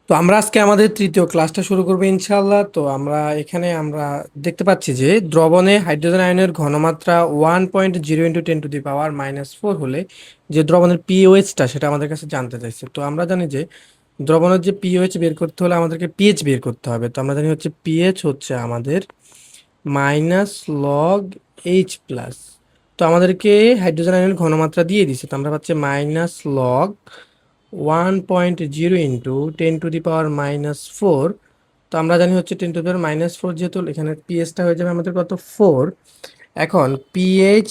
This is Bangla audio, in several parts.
তো আমরা আজকে আমাদের তৃতীয় ক্লাসটা শুরু করবো ইনশাআল্লাহ। তো আমরা দেখতে পাচ্ছি যে দ্রবণে হাইড্রোজেন আয়নের ঘনমাত্রা 1.0 × 10⁻⁻⁴ হলে যে দ্রবণের পিওএইচটা সেটা আমাদের কাছে জানতে চাইছে। তো আমরা জানি যে দ্রবণের যে পিওএইচ বের করতে হলে আমাদেরকে পিএইচ বের করতে হবে। তো আমরা জানি হচ্ছে পিএইচ হচ্ছে আমাদের -log H+। তো আমাদেরকে হাইড্রোজেন আয়নের ঘনমাত্রা দিয়ে দিছে, তো আমরা পাচ্ছি -log 1.0 × 10⁻⁻⁴। তো আমরা জানি হচ্ছে 10⁻⁻⁴, যেহেতু এখানে পিএইচটা হয়ে যাবে আমাদের কত, 4। এখন পিএইচ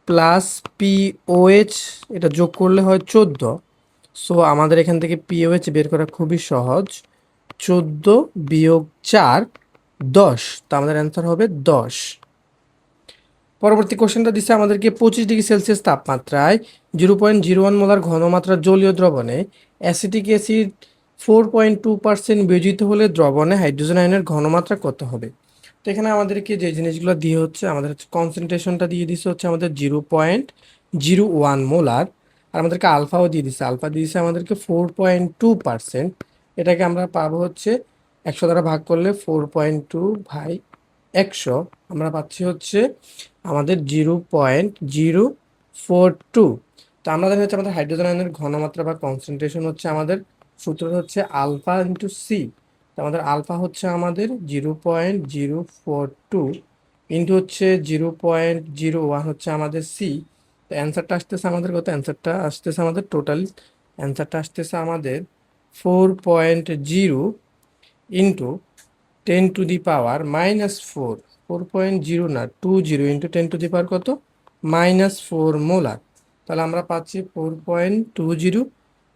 প্লাস পিওএইচ এটা যোগ করলে হয় 14। সো আমাদের এখান থেকে পিওএইচ বের করা খুবই সহজ। 14 - 4 10। তো আমাদের অ্যান্সার হবে 10। পরবর্তী কোশ্চেনটা দিচ্ছে আমাদেরকে 25 ডিগ্রি সেলসিয়াস তাপমাত্রায় 0.01 মোলার ঘনমাত্রার জলীয় দ্রবণে অ্যাসিটিক অ্যাসিড 4.2% বিয়োজিত হলে দ্রবণে হাইড্রোজেন আয়নের ঘনমাত্রা কত হবে। তো এখানে আমাদেরকে যে জিনিসগুলো দিয়ে হচ্ছে, আমাদের হচ্ছে কনসেন্ট্রেশনটা দিয়ে দিচ্ছে হচ্ছে আমাদের 0.01 মোলার, আর আমাদেরকে আলফাও দিয়ে দিচ্ছে, আলফা দিয়ে দিচ্ছে আমাদেরকে 4.2%। এটাকে আমরা পাবো হচ্ছে 100 দ্বারা ভাগ করলে 4.2/100 আমরা পাচ্ছি হচ্ছে আমাদের 0.042। তো আমরা জানি হচ্ছে আমাদের হাইড্রোজেন আয়নের ঘনমাত্রা বা কনসেন্ট্রেশন হচ্ছে আমাদের সূত্র হচ্ছে আলফা ইন্টু সি। তো আমাদের আলফা হচ্ছে আমাদের 0.042 ইন্টু হচ্ছে 0.01 হচ্ছে আমাদের সি। তো অ্যান্সারটা আসতেছে আমাদের কত, অ্যান্সারটা আসতেছে আমাদের টোটাল অ্যান্সারটা আসতেছে আমাদের 4.0 ইন্টু 10⁻⁻⁴। 4.0 না, 20 ইন্টু 10⁻⁻ কত, -4 মোলার। তাহলে আমরা পাচ্ছি 4.20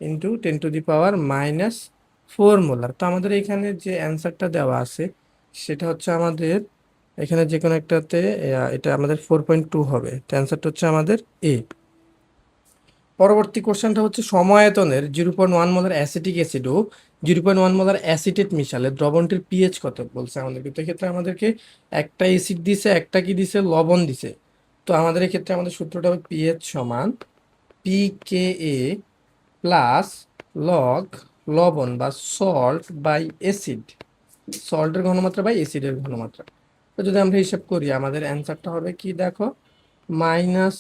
ইন্টু 10⁻⁻⁴ মোলার। তো আমাদের এখানে যে অ্যান্সারটা দেওয়া আছে সেটা হচ্ছে আমাদের এখানে যে কোনো একটাতে এটা আমাদের 4.2 হবে। তো অ্যান্সারটা হচ্ছে আমাদের এ। পরবর্তী কোশ্চেনটা হচ্ছে সমায়তনের 0.1 মোলার অ্যাসিটিক অ্যাসিড ও 0.1 মোলার অ্যাসিটেট মিশালে দ্রবণটির পিএইচ কত বলছে আমাদেরকে। তো এক্ষেত্রে আমাদেরকে একটা অ্যাসিড দিছে, একটা কি দিছে, লবণ দিছে। তো আমাদের এক্ষেত্রে আমাদের সূত্রটা হবে পিএইচ সমান পিকেএ প্লাস লগ লবণ বা সল্ট বাই অ্যাসিড, সল্টের ঘনমাত্রা বাই অ্যাসিডের ঘনমাত্রা। তো যদি আমরা হিসাব করি আমাদের অ্যান্সারটা হবে কি দেখো, মাইনাস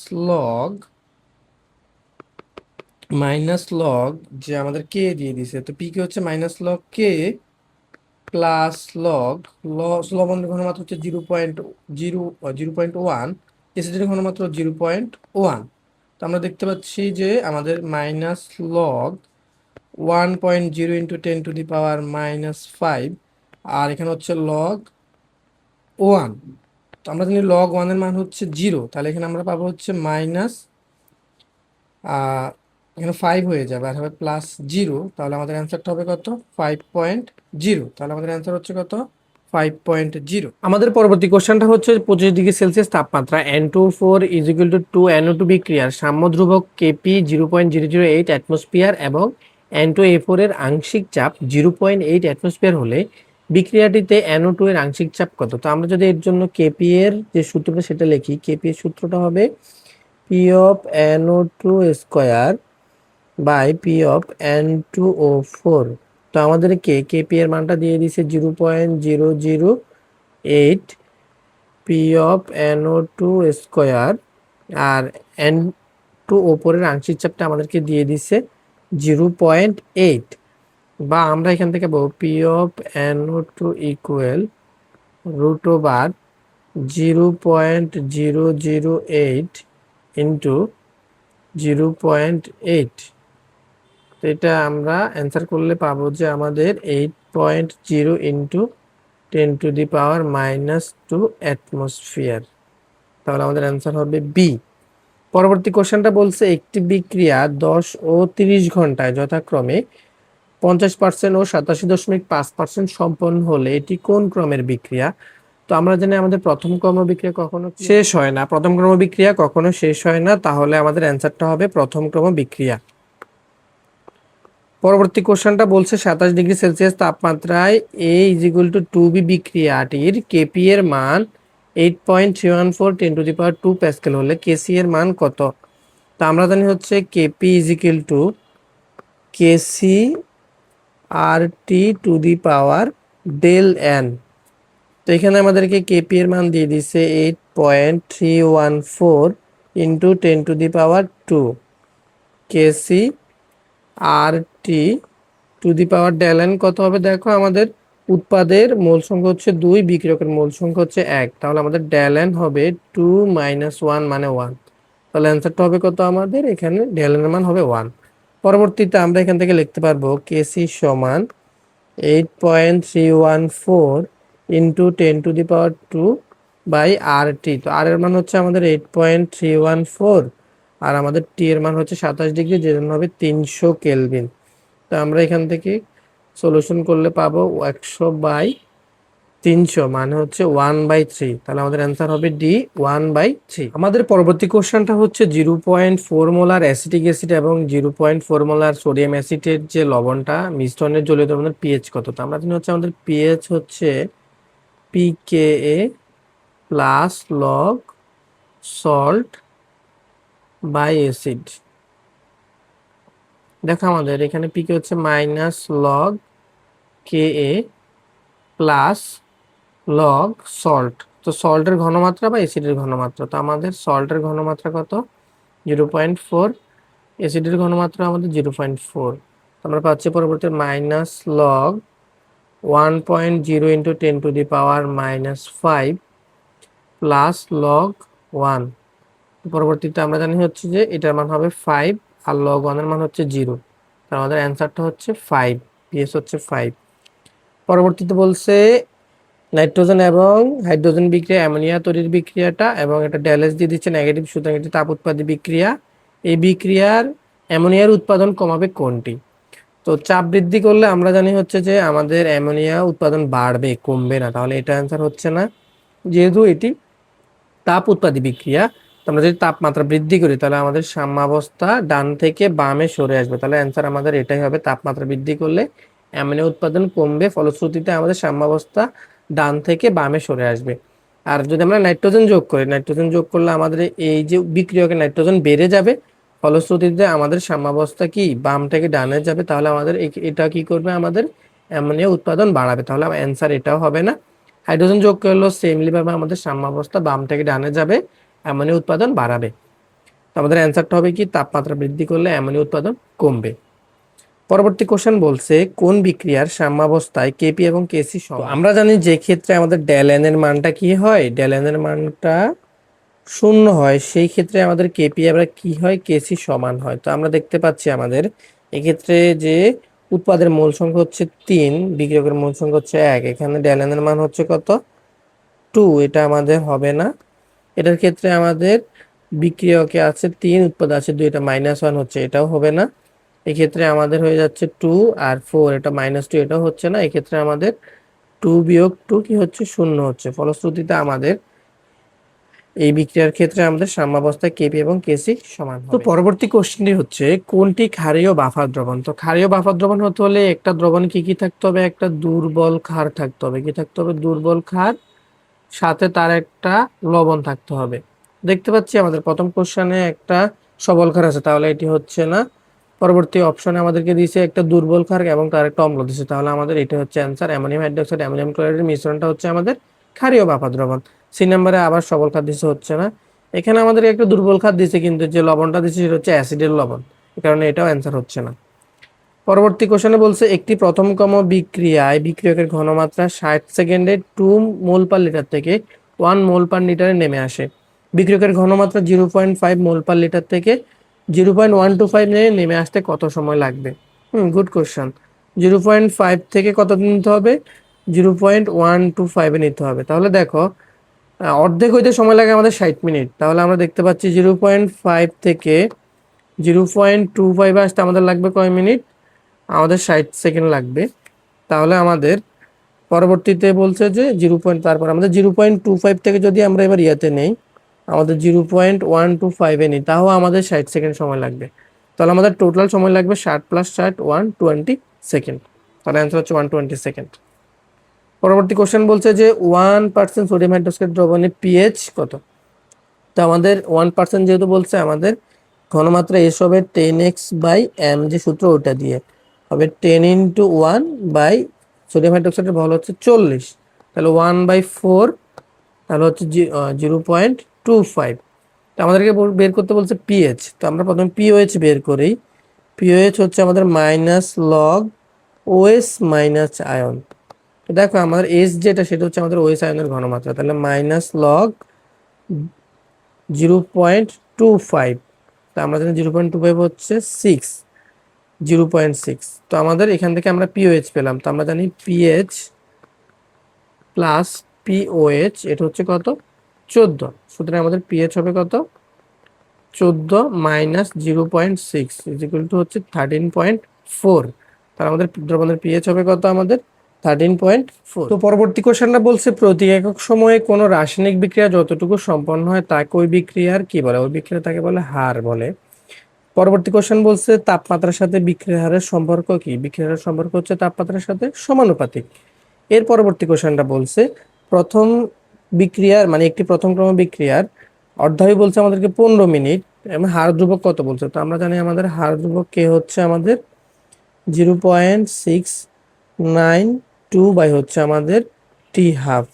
লগ যে আমাদের কে দিয়ে দিছে, তো পি কে হচ্ছে -log K প্লাস লবণের ঘনমাত্রা হচ্ছে 0.1, অ্যাসিডের ঘনমাত্রা 0.1। তো আমরা দেখতে পাচ্ছি যে আমাদের -log 1.0 ইন্টু 10⁻⁻⁵, আর এখানে হচ্ছে log 1। তো আমরা জানি log 1 এর মান হচ্ছে 0, তাহলে এখানে আমরা পাবো হচ্ছে মাইনাস এখানে 5 হয়ে যাবে আর হবে +0। তাহলে আমাদের অ্যান্সারটা হবে কত, 5.0। তাহলে আমাদের অ্যান্সার হচ্ছে কত, 5.0। আমাদের পরবর্তী কোশ্চেনটা হচ্ছে 25 ডিগ্রি সেলসিয়াস তাপমাত্রা N2O4 = 2 NO2 বিক্রিয়ার সাম্য ধ্রুবক কেপি 0.008 অ্যাটমসফিয়ার এবং N2A4 এর আংশিক চাপ 0.8 অ্যাটমসফিয়ার হলে বিক্রিয়াটিতে NO2 এর আংশিক চাপ কত। তো আমরা যদি এর জন্য কেপি এর যে সূত্রটা সেটা লিখি, কেপি এর সূত্রটা হবে p of NO2 square by p of N2O4। তো আমাদেরকে কেপি এর মানটা দিয়ে দিছে 0.008 P of NO2 square, R N2O4 এর আংশিক চাপটা আমাদেরকে দিয়ে দিছে 0.8। বা আমরা এখান থেকে পাবো P of NO2 equal √/, 0.008 into 0.8। তো এটা আমরা অ্যান্সার করলে পাবো যে আমাদের 8.0 ইন্টু 10⁻⁻² অ্যাটমসফিয়ার। তাহলে আমাদের অ্যান্সার হবে বি। পরবর্তী কোশ্চেনটা বলছে একটি বিক্রিয়া 10 ও 30 ঘন্টায় যথাক্রমে 50% ও 87.5% সম্পন্ন হলে এটি কোন ক্রমের বিক্রিয়া। তো আমরা জানি আমাদের প্রথম ক্রম বিক্রিয়া কখনো শেষ হয় না, প্রথম ক্রম বিক্রিয়া কখনো শেষ হয় না, তাহলে আমাদের অ্যান্সারটা হবে প্রথম ক্রম বিক্রিয়া। পরবর্তী কোশ্চেনটা বলছে 27 ডিগ্রি সেলসিয়াস তাপমাত্রায় A = 2B বিক্রিয়াটির কেপি এর মান 8.314 10⁻² প্যাসকেল হলে কেসি এর মান কত। তো আমরা জানি হচ্ছে K P = K C R T to the power del N. তো এখানে আমাদেরকে কেপি এর মান দিয়ে দিছে 8.314 into 10⁻²। K C R T to the power del N কত হবে দেখো, আমাদের উৎপাদের মোল সংখ্যা হচ্ছে 2, বিক্রিয়কের মোল সংখ্যা হচ্ছে 1, তাহলে আমাদের ডেল এন হবে 2 - 1 মানে 1। তাহলে অ্যান্সারটা হবে কত, আমাদের এখানে ডেল এন এর মান হবে 1। পরবর্তীতে আমরা এখান থেকে লিখতে পারবো কেসি সমান 8.314 ইন্টু 10⁻² বাই আর টি। তো আর এর মান হচ্ছে আমাদের 8.314 আর আমাদের টি এর মান হচ্ছে 27 ডিগ্রি, যে জন্য হবে 300 কেলভিন। তো আমরা এখান থেকে সলিউশন করলে পাবো 100/300 মানে হচ্ছে 1/3। তাহলে আমাদের অ্যান্সার হবে ডি, 1/3। আমাদের পরবর্তী কোশ্চেনটা হচ্ছে 0.4 মোলার অ্যাসিটিক অ্যাসিড এবং 0.4 মোলার সোডিয়াম অ্যাসিডের যে লবণটা মিশ্রণের জলীয় দ্রবণের পিএইচ কত। তো আমরা জানি হচ্ছে আমাদের পিএইচ হচ্ছে pKa plus log salt by acid. দেখো আমাদের এখানে পিকে হচ্ছে minus log k a plus log salt. তো সল্টের ঘনমাত্রা বা অ্যাসিডের ঘনমাত্রা, তো আমাদের সল্টের ঘনমাত্রা কত 0.4, অ্যাসিডের ঘনমাত্রা আমাদের 0.4। আমরা পাচ্ছি পরবর্তী minus log 1.0 into 10⁻⁻5 plus log 1। পরবর্তীতে আমরা জানি হচ্ছে যে এটার মান হবে 5 আর লগ 1 এর মান হচ্ছে 0। তার আমাদের অ্যান্সারটা হচ্ছে 5, পিএস হচ্ছে 5। পরবর্তীতে বলছে নাইট্রোজেন এবং হাইড্রোজেন বিক্রিয়া অ্যামোনিয়া তৈরির বিক্রিয়াটা, এবং এটা ড্যালেস দিয়ে দিচ্ছে নেগেটিভ, সুতরাং এটি তাপ উৎপাদী বিক্রিয়া। এই বিক্রিয়ার অ্যামোনিয়ার উৎপাদন কমাবে কোনটি। তো চাপ বৃদ্ধি করলে আমরা জানি হচ্ছে যে আমাদের অ্যামোনিয়া উৎপাদন বাড়বে, কমবে না, তাহলে এটা অ্যান্সার হচ্ছে না, যেহেতু এটি তাপ উৎপাদী বিক্রিয়া। তো আমরা যদি তাপমাত্রা বৃদ্ধি করি তাহলে আমাদের সাম্যাবস্থা ডান থেকে বামে সরে আসবে, তাহলে অ্যান্সার আমাদের এটাই হবে, তাপমাত্রা বৃদ্ধি করলে অ্যামোনিয়া উৎপাদন কমবে, ফলশ্রুতিতে আমাদের সাম্যাবস্থা ডান থেকে বামে সরে আসবে। আর যদি আমরা নাইট্রোজেন যোগ করি, নাইট্রোজেন যোগ করলে আমাদের এই যে বিক্রিয়কে নাইট্রোজেন বেড়ে যাবে, ফলশ্রুতিতে আমাদের সাম্যাবস্থা কি বাম থেকে ডানে যাবে, তাহলে আমাদের এটা কি করবে, আমাদের অ্যামোনিয়া উৎপাদন বাড়াবে, তাহলে অ্যান্সার এটাও হবে না। হাইড্রোজেন যোগ করলেও সেমলি ভাবে আমাদের সাম্যাবস্থা বাম থেকে ডানে যাবে, অ্যামোনিয়া উৎপাদন বাড়াবে। তো আমাদের অ্যান্সারটা হবে কি, তাপমাত্রা বৃদ্ধি করলে অ্যামোনিয়া উৎপাদন কমবে। পরবর্তী কোশ্চেন বলছে কোন বিক্রিয়ার সাম্যাবস্থায় কেপি এবং কেসি সমান। আমরা জানি যে ক্ষেত্রে আমাদের ডেল এন এর মানটা কি হয়, ডেল এন এর মানটা 0 হয়, সেই ক্ষেত্রে আমাদের কেপি আবার কি হয়, কেসি সমান হয়। তো আমরা দেখতে পাচ্ছি আমাদের এক্ষেত্রে যে উৎপাদের মোল সংখ্যা হচ্ছে 3, বিক্রিয়কের মোল সংখ্যা হচ্ছে 1, এখানে ডেল এন এর মান হচ্ছে কত 2, এটা আমাদের হবে না। এটার ক্ষেত্রে আমাদের বিক্রিয়কে আছে 3, উৎপাদ আছে 2, এটা -1 হচ্ছে, এটাও হবে না। এক্ষেত্রে আমাদের হয়ে যাচ্ছে 2 আর 4, এটা -2, এটাও হচ্ছে না। এক্ষেত্রে আমাদের 2 বিয়োগ 2 কি হচ্ছে, 0 হচ্ছে, ফলশ্রুতিতে আমাদের এই বিক্রিয়ার ক্ষেত্রে আমাদের সাম্যাবস্থায় কেপি এবং কেসি সমান হবে। তো পরবর্তী কোশ্চেনটি হচ্ছে কোনটি ক্ষারীয় বাফার দ্রবণ। তো ক্ষারীয় বাফার দ্রবণ হতে হলে একটা দ্রবণ কি কি থাকতে হবে, একটা দুর্বল ক্ষার থাকতে হবে, কি থাকতে হবে, দুর্বল ক্ষার, সাথে তার একটা লবণ থাকতে হবে। দেখতে পাচ্ছি আমাদের প্রথম কোশ্চেনে একটা সবল ক্ষার আছে, তাহলে এটি হচ্ছে না। পরবর্তী অপশনে আমাদেরকে দিয়েছে একটা দুর্বল ক্ষার এবং তার একটা অম্ল দিয়েছে, তাহলে আমাদের এটা হচ্ছে অ্যান্সার, অ্যামোনিয়াম হাইড্রোক্সাইড অ্যামোনিয়াম ক্লোরাইডের মিশ্রণটা হচ্ছে আমাদের ক্ষারীয় বাফার দ্রবণ। সি নম্বরে আবার সবল ক্ষার দিয়েছে, হচ্ছে না। এখানে আমাদের একটা দুর্বল ক্ষার দিয়েছে, কিন্তু যে লবণটা দিয়েছে সেটা হচ্ছে অ্যাসিডের লবণ, এই কারণে এটাও অ্যান্সার হচ্ছে না। পরবর্তী কোশ্চেনে বলছে একটি প্রথমতম বিক্রিয়ায় বিক্রিয়কের ঘনমাত্রা 60 সেকেন্ডে 2 মোল পার লিটার থেকে 1 মোল পার লিটারে নেমে আসে। বিক্রিয়কের ঘনমাত্রা 0.5 মোল পার লিটার থেকে 0.125 নেমে আসতে কত সময় লাগবে। Good question. 0.5 থেকে কত নিতে হবে, 0.125 নিতে হবে। তাহলে দেখো অর্ধেক হইতে সময় লাগে আমাদের 60 মিনিট, তাহলে আমরা দেখতে পাচ্ছি 0.5 থেকে 0.25 আসতে আমাদের লাগবে কয় মিনিট, আমাদের 60 সেকেন্ড লাগবে। তাহলে আমাদের পরবর্তীতে বলছে যে তারপর আমাদের 0.25 থেকে যদি আমরা এবার ইয়াতে নেই, আমাদের 0.125 নিই, তাও আমাদের 60 সেকেন্ড সময় লাগবে। তাহলে আমাদের টোটাল সময় লাগবে 60 + 60 120 সেকেন্ড। তাহলে অ্যান্সার হচ্ছে 120 সেকেন্ড। পরবর্তী কোশ্চেন বলছে যে 1% সোডিয়াম হাইড্রোক্সাইড দ্রবণের পিএইচ কত। তো আমাদের 1% যেহেতু বলছে, আমাদের ঘনমাত্রা এস হবে 10x/m, যে সূত্র ওটা দিয়ে। হবে 10 × 1 বাই সোডিয়াম হাইড্রোক্সাইডের ভর হচ্ছে 40, তাহলে 1/4, তাহলে হচ্ছে 0.25। তো আমাদেরকে বের করতে বলছে পিএইচ, তো আমরা প্রথমে পিওএইচ বের করি। পিওএইচ হচ্ছে আমাদের minus log OS minus ion. তো দেখো আমাদের এস যেটা সেটা হচ্ছে আমাদের ওএস আয়নের ঘনমাত্রা, তাহলে মাইনাস লগ 0.25, তো আমরা জানি 0.25 হচ্ছে 0.6। তো আমাদের এখান থেকে আমরা পিওএইচ পেলাম, তো আমরা জানি পিএইচ প্লাস পিওএইচ এটা হচ্ছে কত 14, সুতরাং আমাদের পিএইচ হবে কত 14 মাইনাস 0.6 ইজ ইকুয়াল টু হচ্ছে 13.4। তাহলে আমাদের দ্রবণের পিএইচ হবে কত আমাদের 13.4। তো পরবর্তী কোশ্চেনটা বলছে প্রতি একক সময়ে কোনো রাসায়নিক বিক্রিয়া যতটুকু সম্পন্ন হয় তাকে ওই বিক্রিয়ার কি বলে, ওই বিক্রিয়া তাকে বলে হার বলে। পরবর্তী কোশ্চেন বলছে তাপমাত্রার সাথে বিক্রিয়ার হারের সম্পর্ক কি, বিক্রিয়ার হারের সম্পর্ক হচ্ছে তাপমাত্রার সাথে সমানুপাতিক। এর পরবর্তী কোশ্চেনটা বলছে প্রথম বিক্রিয়ার মানে একটি প্রথম ক্রম বিক্রিয়ার অর্ধায়ু বলছে আমাদেরকে 15 মিনিট এবং হার ধ্রুবক কত বলছে। তো আমরা জানি আমাদের হার ধ্রুবক কে হচ্ছে আমাদের 0.692 বাই হচ্ছে আমাদের T½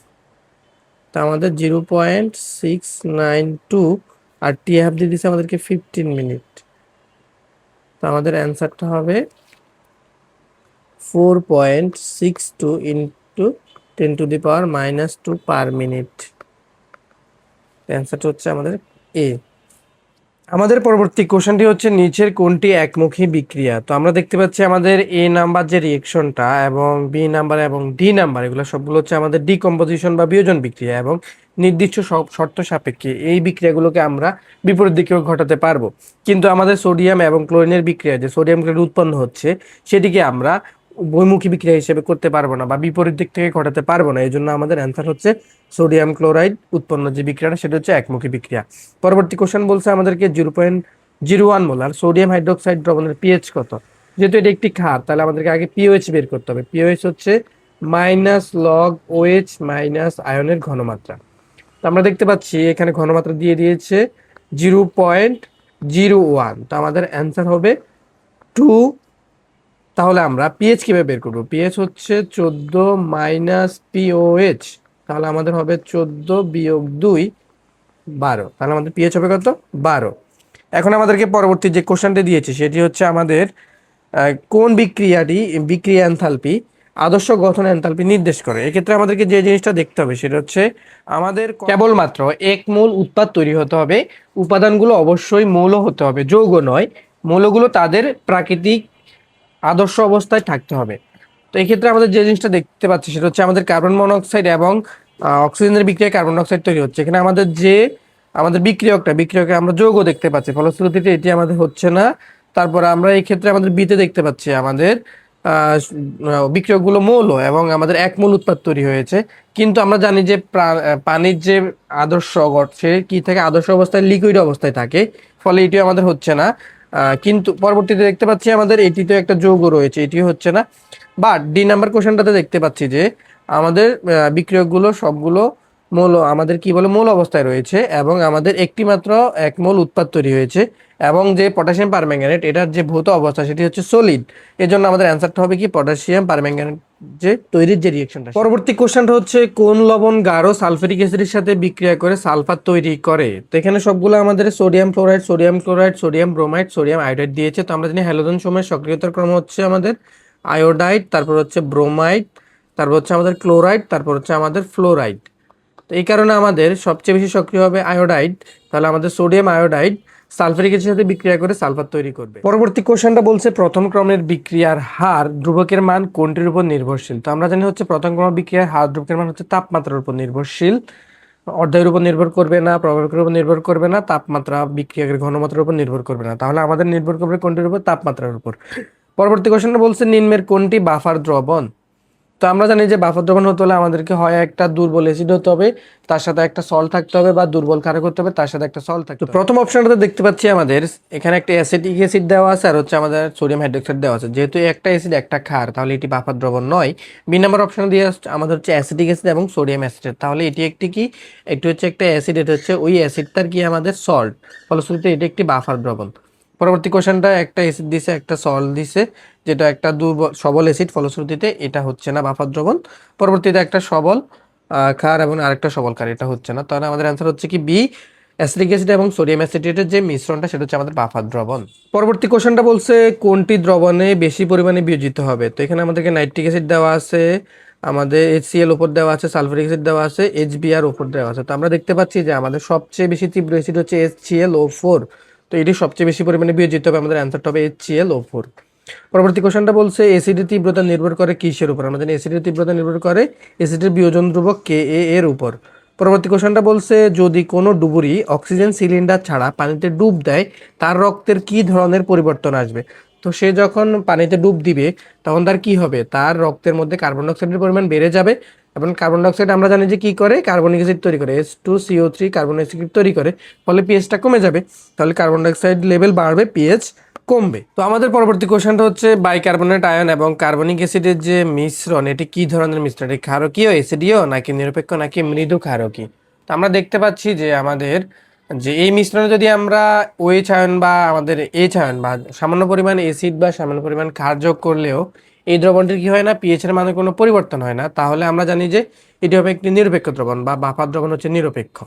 তা আমাদের 0.692 আর T½ দিয়ে দিচ্ছে আমাদেরকে 15 মিনিট। তো আমাদের অ্যান্সারটা হবে 4.62 ইন্টু 10⁻⁻2 পার মিনিট। অ্যান্সারটা হচ্ছে আমাদের এ। আমাদের পরবর্তী কোশ্চেনটি হচ্ছে নিচের কোনটি একমুখী বিক্রিয়া। তো আমরা দেখতে পাচ্ছি আমাদের এ নাম্বার যে রিয়েকশনটা এবং বি নাম্বার এবং ডি নাম্বার এগুলো সবগুলো হচ্ছে আমাদের ডিকম্পোজিশন বা বিয়োজন বিক্রিয়া এবং নির্দিষ্ট সব শর্ত সাপেক্ষে এই বিক্রিয়াগুলোকে আমরা বিপরীত দিকেও ঘটাতে পারবো। কিন্তু আমাদের সোডিয়াম এবং ক্লোরিনের বিক্রিয়া যে সোডিয়াম ক্লোরাইড উৎপন্ন হচ্ছে সেটিকে আমরা উভয়মুখী বিক্রিয়া হিসেবে করতে পারবো না বা বিপরীত দিক থেকে ঘটাতে পারবো না। এই জন্য আমাদের অ্যান্সার হচ্ছে সোডিয়াম ক্লোরাইড উৎপন্ন যে বিক্রিয়াটা সেটা হচ্ছে একমুখী বিক্রিয়া। পরবর্তী কোশ্চেন বলছে আমাদেরকে 0.01 মোলার সোডিয়াম হাইড্রোক্সাইড দ্রবণের পিএইচ কত। যেহেতু এটা একটি ক্ষার তাহলে আমাদেরকে আগে পিওএইচ বের করতে হবে। পিওএইচ হচ্ছে মাইনাস লগ ওএইচ মাইনাস আয়নের ঘনমাত্রা। তো আমরা দেখতে পাচ্ছি এখানে ঘনমাত্রা দিয়ে দিয়েছে 0.01, তো আমাদের অ্যান্সার হবে 2। তাহলে আমরা পিএইচ কিভাবে বের করবো, পিএইচ হচ্ছে 14 মাইনাস পিওএইচ, তাহলে আমাদের হবে 14 বিয়োগ 2 12, তাহলে আমাদের পিএইচ হবে কত 12। এখন আমাদেরকে পরবর্তী যে কোশ্চেনটা দিয়েছে সেটি হচ্ছে আমাদের কোন বিক্রিয়াটি বিক্রিয়া এনথালপি আদর্শ গঠন এনথালপি নির্দেশ করে। এক্ষেত্রে আমাদেরকে যে জিনিসটা দেখতে হবে সেটা হচ্ছে আমাদের কেবলমাত্র এক মোল উৎপাদ তৈরি হতে হবে, উপাদানগুলো অবশ্যই মৌল হতে হবে, যৌগ নয়। মৌলগুলো তাদের প্রাকৃতিক আদর্শ অবস্থায় থাকতে হবে। তো এই ক্ষেত্রে আমাদের যে জিনিসটা দেখতে পাচ্ছি সেটা হচ্ছে আমাদের কার্বন মনোক্সাইড এবং অক্সিজেনের বিক্রিয়ায় কার্বন ডাইঅক্সাইড তৈরি হচ্ছে। এখানে আমাদের বিক্রিয়কে আমরা যৌগ দেখতে পাচ্ছি, ফলশ্রুতিতে এটি আমাদের হচ্ছে না। তারপর আমরা এই ক্ষেত্রে আমাদের বিতে দেখতে পাচ্ছি আমাদের বিক্রিয়কগুলো মৌল এবং আমাদের এক মূল উৎপাদ তৈরি হয়েছে। কিন্তু আমরা জানি যে পানির যে আদর্শ ঘটছে কি থাকে আদর্শ অবস্থায় লিকুইড অবস্থায় থাকে, ফলে এটিও আমাদের হচ্ছে না। কিন্তু পরবর্তীতে দেখতে পাচ্ছি আমাদের এটিতে একটা যৌগ রয়েছে, এটিও হচ্ছে না। বাট ডি নাম্বার কোশ্চেনটাতে দেখতে পাচ্ছি যে আমাদের বিক্রিয়কগুলো সবগুলো মৌল আমাদের কি বলে মৌল অবস্থায় রয়েছে এবং আমাদের একটি মাত্র এক মোল উৎপাদ তৈরি হয়েছে এবং যে পটাশিয়াম পারম্যাঙ্গানেট এটার যে ভৌত অবস্থা সেটি হচ্ছে সলিড। এজন্য আমাদের অ্যান্সারটা হবে কি পটাশিয়াম পারম্যাঙ্গানেট যে তৈরির যে রিঅ্যাকশনটা। পরবর্তী কোশ্চেনটা হচ্ছে কোন লবণ গাঢ় সালফারিক অ্যাসিডের সাথে বিক্রিয়া করে সালফার তৈরি করে। তো এখানে সবগুলো আমাদের sodium fluoride, sodium chloride, sodium bromide, sodium iodide দিয়েছে। তো আমরা জানি হ্যালোজেন সমূহের সক্রিয়তার ক্রম হচ্ছে আমাদের আয়োডাইড, তারপর হচ্ছে ব্রোমাইড, তারপর হচ্ছে আমাদের ক্লোরাইড, তারপর হচ্ছে আমাদের ফ্লোরাইড। তো এই কারণে আমাদের সবচেয়ে বেশি সক্রিয় হবে আয়োডাইড, তাহলে আমাদের সোডিয়াম আয়োডাইড সালফারিক অ্যাসিডের সাথে বিক্রিয়া করে সালফার তৈরি করবে। পরবর্তী কোশ্চেনটা বলছে প্রথম ক্রমের বিক্রিয়ার হার ধ্রুবকের মান কোনটির উপর নির্ভরশীল। তো আমরা জানি হচ্ছে প্রথম ক্রমের বিক্রিয়ার হার ধ্রুবকের মান হচ্ছে তাপমাত্রার উপর নির্ভরশীল, অর্ধায়ুর উপর নির্ভর করবে না, প্রভাবকের উপর নির্ভর করবে না, তাপমাত্রা বিক্রিয়ার ঘনমাত্রার উপর নির্ভর করবে না। তাহলে আমাদের নির্ভর করবে কোনটির উপর, তাপমাত্রার উপর। পরবর্তী কোশ্চেনটা বলছে নিম্নের কোনটি বাফার দ্রবণ। তো আমরা জানি যে বাফার দ্রবণ হতে হলে আমাদেরকে হয় একটা দুর্বল অ্যাসিড হতে হবে, তার সাথে একটা সল্ট থাকতে হবে, বা দুর্বল ক্ষারক হতে হবে, তার সাথে একটা সল্ট থাকতে হবে। প্রথম অপশনটাতে দেখতে পাচ্ছি আমাদের এখানে একটা অ্যাসিটিক অ্যাসিড দেওয়া আছে আর হচ্ছে আমাদের সোডিয়াম হাইড্রোক্সাইড দেওয়া আছে। যেহেতু একটা অ্যাসিড একটা ক্ষার তাহলে এটি বাফার দ্রবণ নয়। বি নাম্বার অপশন দিয়ে আমাদের হচ্ছে অ্যাসিটিক অ্যাসিড এবং সোডিয়াম অ্যাসিড, তাহলে এটি একটি কি একটি হচ্ছে একটা অ্যাসিড, এটা হচ্ছে ওই অ্যাসিডটার কি আমাদের সল্ট, ফলশ্রুতিতে এটি একটি বাফার দ্রবণ। পরবর্তী কোশ্চেনটা একটা অ্যাসিড দিছে, একটা সল্ট দিছে, যেটা একটা দুর্বল সবল অ্যাসিড, ফলশ্রুতিতে এটা হচ্ছে না বাফার দ্রবণ। পরবর্তীতে একটা সবল ক্ষার এবং আরেকটা সবল ক্ষার, এটা হচ্ছে না। তাহলে আমাদের অ্যান্সার হচ্ছে কি বি, অ্যাসিটিক অ্যাসিড এবং সোডিয়াম অ্যাসিটেটের যে মিশ্রণটা সেটা হচ্ছে আমাদের বাফার দ্রবণ। পরবর্তী কোশ্চেনটা বলছে কোনটি দ্রবণে বেশি পরিমাণে বিয়োজিত হবে। তো এখানে আমাদেরকে নাইট্রিক অ্যাসিড দেওয়া আছে, আমাদের HCl উপর দেওয়া আছে, সালফারিক অ্যাসিড দেওয়া আছে, HBr উপর দেওয়া আছে। তো আমরা দেখতে পাচ্ছি যে আমাদের সবচেয়ে বেশি তীব্র অ্যাসিড হচ্ছে HClO4। তো এটি সবচেয়ে বেশি পরিমাণে বিয়োজিত হবে, আমাদের অ্যান্সারটা হবে HClO4। পরবর্তী কোশ্চেনটা বলছে অ্যাসিডের তীব্রতা নির্ভর করে কিসের উপর। আমরা জানি অ্যাসিডের তীব্রতা নির্ভর করে অ্যাসিডের বিয়োজন ধ্রুবক Ka এর উপর। পরবর্তী কোশ্চেনটা বলছে যদি কোনো ডুবুরি অক্সিজেন সিলিন্ডার ছাড়া পানিতে ডুব দেয় তার রক্তের কি ধরনের পরিবর্তন আসবে। তো সে যখন পানিতে ডুব দিবে তখন তার কি হবে, তার রক্তের মধ্যে কার্বন ডাইঅক্সাইডের পরিমাণ বেড়ে যাবে, এবং কার্বন ডাইঅক্সাইড আমরা জানি যে কি করে, কার্বনিক অ্যাসিড তৈরি করে, H2CO3 কার্বনিক অ্যাসিড তৈরি করে, ফলে পিএইচটা কমে যাবে। তাহলে কার্বন ডাইঅক্সাইড লেভেল বাড়বে, পিএইচ কমবে। তো আমাদের পরবর্তী কোশ্চেনটা হচ্ছে বাইকার্বনেট আয়ন এবং কার্বনিক অ্যাসিডের যে মিশ্রণ, এটি কি ধরনের মিশ্রণ, এটি ক্ষারকীয়, অ্যাসিডীয়, নাকি নিরপেক্ষ, নাকি মৃদু ক্ষারকী। তো আমরা দেখতে পাচ্ছি যে আমাদের যে এই মিশ্রণে যদি আমরা OH আয়ন বা আমাদের H আয়ন বা সামান্য পরিমাণ অ্যাসিড বা সামান্য পরিমাণ ক্ষার যোগ করলেও এই দ্রবণটির কি হয় না, পিএইচ এর মানে কোনো পরিবর্তন হয় না। তাহলে আমরা জানি যে এটি হবে একটি নিরপেক্ষ দ্রবণ, বা বাফার দ্রবণ হচ্ছে নিরপেক্ষ।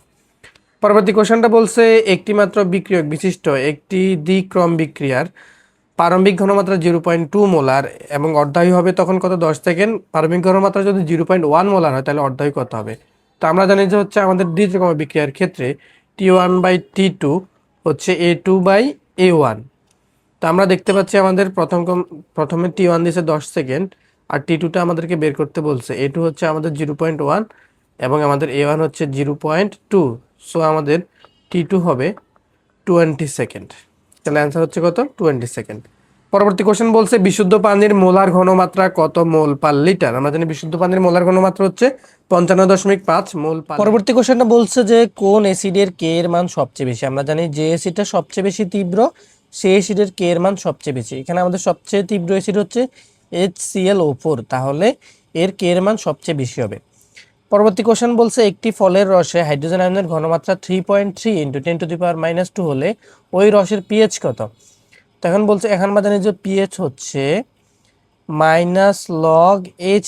পরবর্তী কোশ্চেনটা বলছে একটি মাত্র বিক্রিয়ক বিশিষ্ট একটি দ্বিক্রম বিক্রিয়ার প্রারম্ভিক ঘনমাত্রা 0.2 মোলার এবং অর্ধায়ু হবে তখন কত, 10 সেকেন্ড। প্রারম্ভিক ঘনমাত্রা যদি 0.1 মোলার হয় তাহলে অর্ধায়ু কত হবে। তো আমরা জানি যে হচ্ছে আমাদের দ্বিতীয়ক্রম বিক্রিয়ার ক্ষেত্রে T1/T2 হচ্ছে A2/A1। তো আমরা দেখতে পাচ্ছি আমাদের প্রথমে T1 দিয়েছে 10 সেকেন্ড, আর T2টা আমাদেরকে বের করতে বলছে। A2 হচ্ছে আমাদের 0.1 এবং আমাদের A1 হচ্ছে 0.2। সো আমাদের T2 হবে 20 সেকেন্ড। তাহলে অ্যান্সার হচ্ছে কত, 20 সেকেন্ড। পরবর্তী কোশ্চেন বলছে বিশুদ্ধ পানির মোলার ঘনমাত্রা কত মোল পার লিটার। আমরা জানি বিশুদ্ধ পানির মোলার ঘনমাত্রা হচ্ছে 55.5 মোল পার। পরবর্তী কোশ্চেনটা বলছে যে কোন অ্যাসিডের কে এর মান সবচেয়ে বেশি। আমরা জানি যে অ্যাসিডটা সবচেয়ে বেশি তীব্র সেই অ্যাসিডের কে এর মান সবচেয়ে বেশি। এখানে আমাদের সবচেয়ে তীব্র অ্যাসিড হচ্ছে HClO4, তাহলে এর কে এর মান সবচেয়ে বেশি হবে। পরবর্তী কোশ্চেন বলছে একটি ফলের রসে হাইড্রোজেন আয়নের ঘনমাত্রা 3.3 × 10⁻² হলে ওই রসের পিএইচ কত। তো এখন বলছে, এখন আমরা জানি যে পিএইচ হচ্ছে -log H+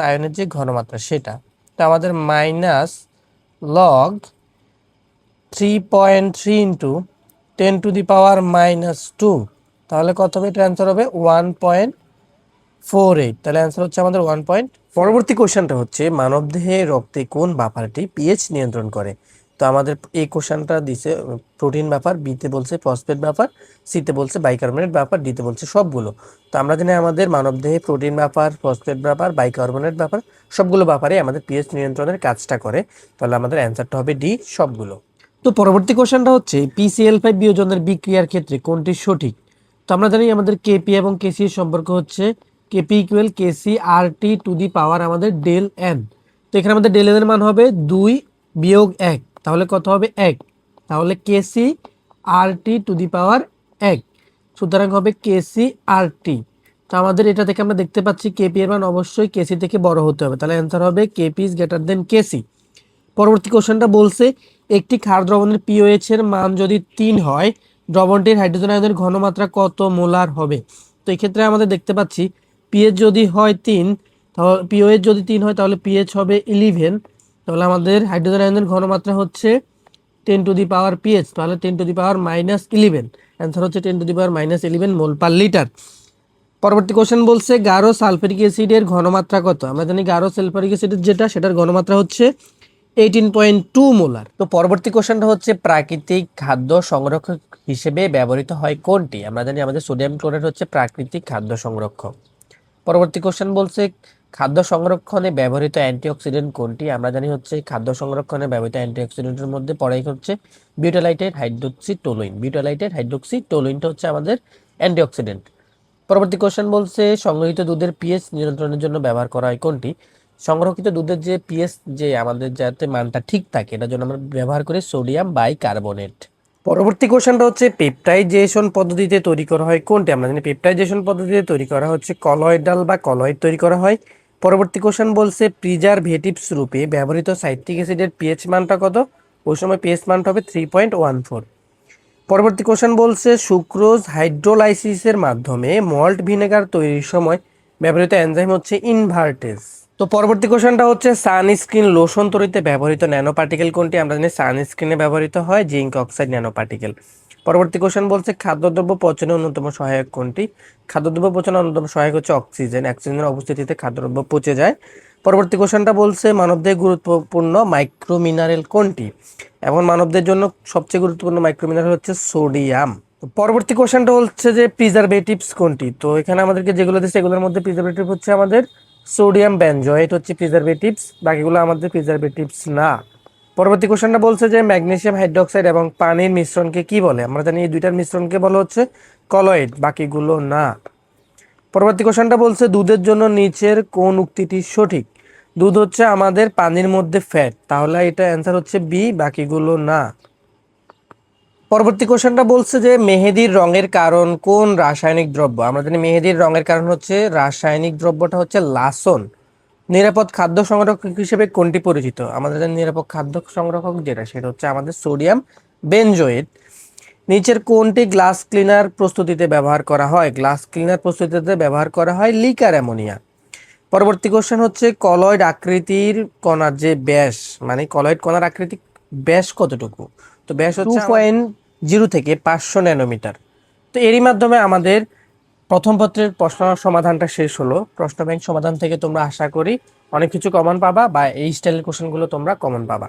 আয়নের যে ঘনমাত্রা সেটা। তো আমাদের -log 3.3 × 10⁻², তাহলে কত হবে, এটা অ্যান্সার হবে 1.48। তাহলে অ্যান্সার হচ্ছে আমাদের 1. পরবর্তী কোশ্চেনটা হচ্ছে মানবদেহে রক্তে কোন বাফারটি পিএইচ নিয়ন্ত্রণ করে। তো আমাদের এই কোশ্চেনটা দিছে প্রোটিন ব্যাপার, বিতে বলছে ফসফেট ব্যাপার, সিতে বলছে বাইকার্বনেট ব্যাপার, ডিতে বলছে সবগুলো। তো আমরা জানি আমাদের মানবদেহে প্রোটিন ব্যাপার, ফসফেট ব্যাপার, বাইকার্বনেট ব্যাপার, সবগুলো ব্যাপারে আমাদের পিএইচ নিয়ন্ত্রণের কাজটা করে। তাহলে আমাদের অ্যান্সারটা হবে ডি, সবগুলো। তো পরবর্তী কোশ্চেনটা হচ্ছে PCl5 বিয়োজনের বিক্রিয়ার ক্ষেত্রে কোনটি সঠিক। তো আমরা জানি আমাদের কেপি এবং কেসি এর সম্পর্ক হচ্ছে Kp equal Kc RT to the power আমাদের ডেল এন। তো এখানে আমাদের ডেল এন এর মান হবে 2 বিয়োগ 1, তাহলে কত হবে 1। তাহলে কেসি RT টু দি পাওয়ার 1, সুতরাং হবে কেসি RT। তো আমাদের এটা থেকে আমরা দেখতে পাচ্ছি কেপি এর মান অবশ্যই কেসি থেকে বড় হতে হবে, তাহলে অ্যান্সার হবে কেপি ইজ গ্রেটার দেন কেসি। পরবর্তী কোশ্চেনটা বলছে একটি ক্ষার দ্রবণের পিওএইচ এর মান যদি 3 হয় দ্রবণটির হাইড্রোজেন আয়নের ঘনমাত্রা কত মোলার হবে। তো এই ক্ষেত্রে আমাদের দেখতে পাচ্ছি পিএইচ যদি হয় 3, তাহলে পিওএইচ যদি 3 হয় তাহলে পিএইচ হবে 11। তাহলে আমাদের হাইড্রোজেন আয়নের ঘনমাত্রা হচ্ছে 10 টু দি পাওয়ার পিএইচ, তাহলে 10 টু দি পাওয়ার -11। অ্যান্সার হচ্ছে 10 two the power -11 mole per litre. পরবর্তী কোশ্চেন বলছে গাঢ় সালফারিক অ্যাসিডের ঘনমাত্রা কত। আমরা জানি গাঢ় সালফারিক অ্যাসিডের সেটার ঘনমাত্রা হচ্ছে 18.2 মোলার। তো পরবর্তী কোশ্চেনটা হচ্ছে প্রাকৃতিক খাদ্য সংরক্ষক হিসেবে ব্যবহৃত হয় কোনটি। আমরা জানি আমাদের সোডিয়াম ক্লোরাইড হচ্ছে প্রাকৃতিক খাদ্য সংরক্ষক। পরবর্তী কোশ্চেন বলছে খাদ্য সংরক্ষণে ব্যবহৃত অ্যান্টিঅক্সিডেন্ট কোনটি। আমরা জানি হচ্ছে খাদ্য সংরক্ষণে ব্যবহৃত অ্যান্টিঅক্সিডেন্টের মধ্যে পড়াই হচ্ছে বিউটাইলাইটেড হাইড্রোক্সি টোলুইন। বিউটাইলাইটেড হাইড্রোক্সি টোলুইনটা হচ্ছে আমাদের অ্যান্টিঅক্সিডেন্ট। পরবর্তী কোশ্চেন বলছে সংরক্ষিত দুধের পিএইচ নিয়ন্ত্রণের জন্য ব্যবহার করা হয় কোনটি। সংরক্ষিত দুধের যে পিএইচ যে আমাদের যাতে মানটা ঠিক থাকে এটার জন্য আমরা ব্যবহার করি সোডিয়াম বাইকার্বনেট। পরবর্তী কোশ্চেনটা হচ্ছে পেপটাইজেশন পদ্ধতিতে তৈরি করা হয় কোনটি। আমরা জানি পেপটাইজেশন পদ্ধতিতে তৈরি করা হচ্ছে কলয়েডাল বা কলয়েড তৈরি করা হয়। পরবর্তী কোশ্চেন বলছে প্রিজারভেটিভস রূপে ব্যবহৃত সাইট্রিক অ্যাসিডের পিএইচ মানটা কত। ওই সময় পিএইচ মানটা হবে 3.14। পরবর্তী কোশ্চেন বলছে সুক্রোজ হাইড্রোলাইসিসের মাধ্যমে মল্ট ভিনেগার তৈরির সময় ব্যবহৃত এনজাইম হচ্ছে ইনভার্টেজ। তো পরবর্তী কোশ্চেনটা হচ্ছে সানস্ক্রিন লোশন তৈরিতে ব্যবহৃত ন্যানো পার্টিকেল কোনটি? আমরা জানি সানস্ক্রিনে ব্যবহৃত হয় জিঙ্ক অক্সাইড ন্যানো পার্টিকেল। পরবর্তী কোশ্চেন বলছে খাদ্যদ্রব্য পচনে অন্যতম সহায়ক কোনটি? খাদ্যদ্রব্য পচনে অন্যতম সহায়ক হচ্ছে অক্সিজেন। অক্সিজেনের উপস্থিতিতে খাদ্যদ্রব্য পচে যায়। পরবর্তী কোশ্চেনটা বলছে মানবদেহে গুরুত্বপূর্ণ মাইক্রো মিনারেল কোনটি? এবং মানবদের জন্য সবচেয়ে গুরুত্বপূর্ণ মাইক্রো মিনারেল হচ্ছে সোডিয়াম। তো পরবর্তী কোশ্চেনটা হচ্ছে যে প্রিজারভেটিভস কোনটি? তো এখানে আমাদেরকে যেগুলো দিচ্ছে এগুলোর মধ্যে প্রিজারভেটিভ হচ্ছে আমাদের সোডিয়াম বেনজয়েট হচ্ছে প্রিজারভেটিভস, বাকিগুলো আমাদের প্রিজারভেটিভস না। পরবর্তী কোশ্চেনটা বলছে যে ম্যাগনেসিয়াম হাইড্রোক্সাইড এবং পানির মিশ্রণকে কি বলে? আমরা জানি এই দুইটার মিশ্রণকে বলা হচ্ছে কলয়েড, বাকিগুলো না। পরবর্তী কোশ্চেনটা বলছে দুধের জন্য নিচের কোন উক্তিটি সঠিক? দুধ হচ্ছে আমাদের পানির মধ্যে ফ্যাট, তাহলে এটা অ্যান্সার হচ্ছে বি, বাকিগুলো না। পরবর্তী কোশ্চেনটা বলছে যে মেহেদির রঙের কারণ কোন রাসায়নিক দ্রব্য? আমরা জানি মেহেদির রঙের কারণ হচ্ছে রাসায়নিক দ্রব্যটা হচ্ছে লাসন। নিরাপদ খাদ্য সংরক্ষক হিসেবে কোনটি পরিচিত? আমাদের জানি নিরাপদ খাদ্য সংরক্ষক যেটা সেটা হচ্ছে আমাদের সোডিয়াম বেনজোয়েট। নিচের কোনটি গ্লাস ক্লিনার প্রস্তুতিতে ব্যবহার করা হয়? গ্লাস ক্লিনার প্রস্তুতিতে ব্যবহার করা হয় লিকার অ্যামোনিয়া। পরবর্তী কোশ্চেন হচ্ছে কলয়েড আকৃতির কণার যে ব্যাস, মানে কলয়েড কণার আকৃতি ব্যাস কতটুকু? তো ব্যাস হচ্ছে 2.0 থেকে 500 ন্যানোমিটার। তো এরই মাধ্যমে আমাদের প্রথম পত্রের প্রশ্ন সমাধানটা শেষ হলো। প্রশ্ন ব্যাংক সমাধান থেকে তোমরা আশা করি অনেক কিছু কমন পাবা, বা এই স্টাইলের কোশ্চেনগুলো তোমরা কমন পাবা।